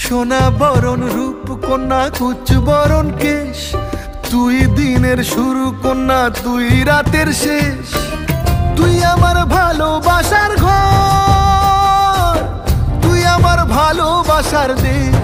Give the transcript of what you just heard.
সোনা বরণ রূপ কন্যা কুচ বরণ কেশ, তুই দিনের শুরু কন্যা তুই রাতের শেষ। তুই আমার ভালোবাসার ঘর, তুই আমার ভালোবাসার দেশ।